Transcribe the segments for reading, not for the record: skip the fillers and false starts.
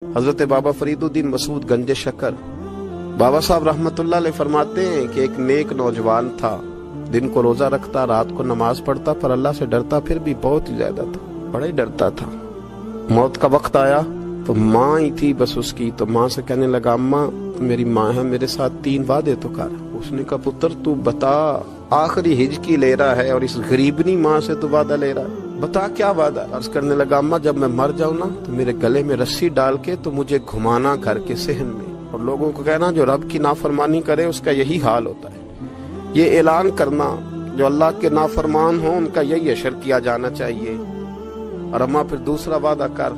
حضرت بابا فریدالدین مسعود گنج شکر بابا صاحب رحمتullah علیہ فرماتے ہیں کہ ایک نیک نوجوان تھا، دن کو روزہ رکھتا، رات کو نماز پڑھتا، پر اللہ سے ڈرتا پھر بھی بہت ہی زیادہ تھا، بڑا ہی ڈرتا تھا۔ موت کا وقت آیا تو ماں ہی تھی بس اس کی، تو ماں سے کہنے لگا اماں میری ماں ہے، میرے ساتھ 3 وعدے تو کر۔ اس نے کہا پتر تو بتا، آخری ہجکی لے رہا ہے اور اس غریبنی ماں سے تو وعدہ لے رہا ہے، بتا کیا وعدہ۔ عرض کرنے لگا اماں جب میں مر جاؤں نا تو میرے گلے میں رسی ڈال کے تو مجھے گھمانا گھر کے صحن میں، اور لوگوں کو کہنا جو رب کی نافرمانی کرے اس کا یہی حال ہوتا ہے۔ یہ اعلان کرنا جو اللہ کے نافرمان ہوں ان کا یہی اشر کیا جانا چاہیے۔ اور اماں پھر دوسرا وعدہ کر،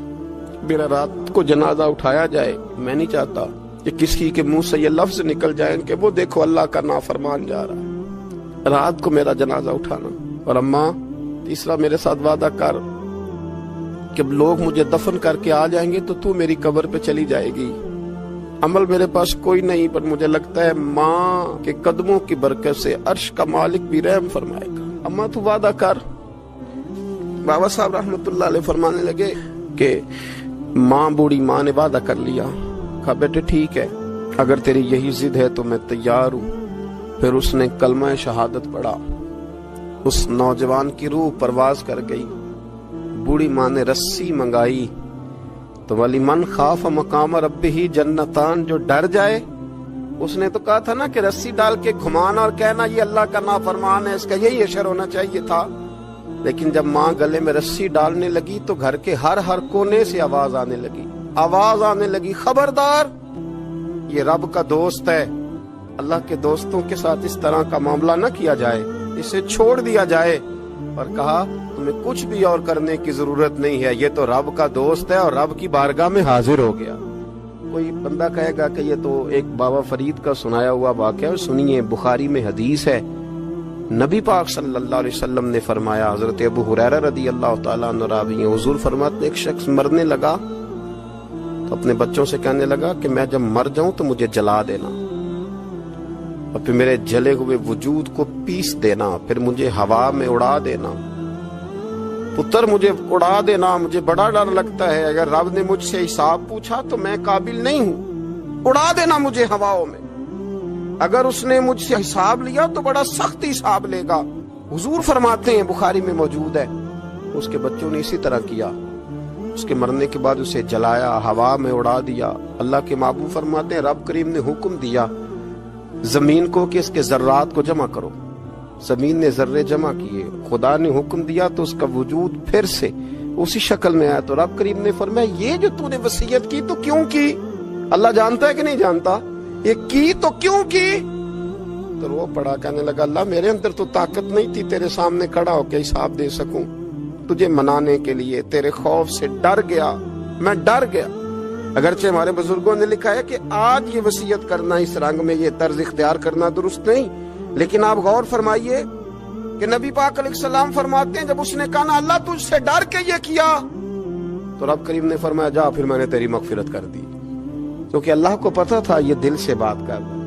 میرا رات کو جنازہ اٹھایا جائے، میں نہیں چاہتا کہ کسی کے منہ سے یہ لفظ نکل جائیں کہ وہ دیکھو اللہ کا نافرمان جا رہا ہے، رات کو میرا جنازہ اٹھانا۔ اور اماں تیسرا میرے ساتھ وعدہ کر کہ لوگ مجھے دفن کر کے آ جائیں گے تو میری قبر پہ چلی جائے گی۔ عمل میرے پاس کوئی نہیں، پر مجھے لگتا ہے ماں کے قدموں کی برکت سے عرش کا مالک بھی رحم فرمائے گا، اماں تو وعدہ کر۔ بابا صاحب رحمتullah علیہ فرمانے لگے کہ ماں بوڑھی ماں نے وعدہ کر لیا، کہا بیٹے ٹھیک ہے اگر تیری یہی ضد ہے تو میں تیار ہوں۔ پھر اس نے کلمہ شہادت پڑھا، اس نوجوان کی روح پرواز کر گئی۔ بوڑھی ماں نے رسی منگائی تو وَلِمَنْ خَافَ مَقَامَ رَبِّهِ جنتان، جو ڈر جائے، اس نے تو کہا تھا نا کہ رسی ڈال کے گھمانا اور کہنا یہ اللہ کا نافرمان ہے، اس کا یہی اشر ہونا چاہیے تھا۔ لیکن جب ماں گلے میں رسی ڈالنے لگی تو گھر کے ہر کونے سے آواز آنے لگی خبردار یہ رب کا دوست ہے، اللہ کے دوستوں کے ساتھ اس طرح کا معاملہ نہ کیا جائے، اسے چھوڑ دیا جائے۔ اور کہا تمہیں کچھ بھی اور کرنے کی ضرورت نہیں ہے، یہ تو رب کا دوست ہے اور رب کی بارگاہ میں حاضر ہو گیا۔ کوئی بندہ کہے گا کہ یہ تو ایک بابا فرید کا سنایا ہوا واقعہ ہے، سنیے بخاری میں حدیث ہے، نبی پاک صلی اللہ علیہ وسلم نے فرمایا، حضرت ابو ہریرہ رضی اللہ تعالیٰ عنہ راوی ہیں، حضور فرماتے ہیں ایک شخص مرنے لگا تو اپنے بچوں سے کہنے لگا کہ میں جب مر جاؤں تو مجھے جلا دینا، اور پھر میرے جلے ہوئے وجود کو پیس دینا، پھر مجھے ہوا میں اڑا دینا۔ پتر مجھے اڑا دینا، مجھے بڑا ڈر لگتا ہے، اگر رب نے مجھ سے حساب پوچھا تو میں قابل نہیں ہوں، اڑا دینا مجھے ہواؤں میں، اگر اس نے مجھ سے حساب لیا تو بڑا سخت حساب لے گا۔ حضور فرماتے ہیں بخاری میں موجود ہے، اس کے بچوں نے اسی طرح کیا، اس کے مرنے کے بعد اسے جلایا، ہوا میں اڑا دیا۔ اللہ کے محبوب فرماتے ہیں رب کریم نے حکم دیا زمین کو کہ اس کے ذرات کو جمع کرو، زمین نے ذرے جمع کیے، خدا نے حکم دیا تو اس کا وجود پھر سے اسی شکل میں آیا۔ تو رب کریم نے فرمایا یہ جو تو نے وصیت کی تو کیوں کی؟ اللہ جانتا ہے کہ نہیں جانتا؟ یہ کی تو کیوں کی؟ تو وہ پڑا کہنے لگا اللہ میرے اندر تو طاقت نہیں تھی تیرے سامنے کھڑا ہو کے حساب دے سکوں، تجھے منانے کے لیے تیرے خوف سے ڈر گیا، میں ڈر گیا۔ اگرچہ ہمارے بزرگوں نے لکھا ہے کہ آج یہ وصیت کرنا اس رنگ میں، یہ طرز اختیار کرنا درست نہیں، لیکن آپ غور فرمائیے کہ نبی پاک علیہ السلام فرماتے ہیں جب اس نے کہا نا اللہ تجھ سے ڈر کے یہ کیا، تو رب کریم نے فرمایا جا پھر میں نے تیری مغفرت کر دی، کیونکہ اللہ کو پتا تھا یہ دل سے بات کر رہا ہے۔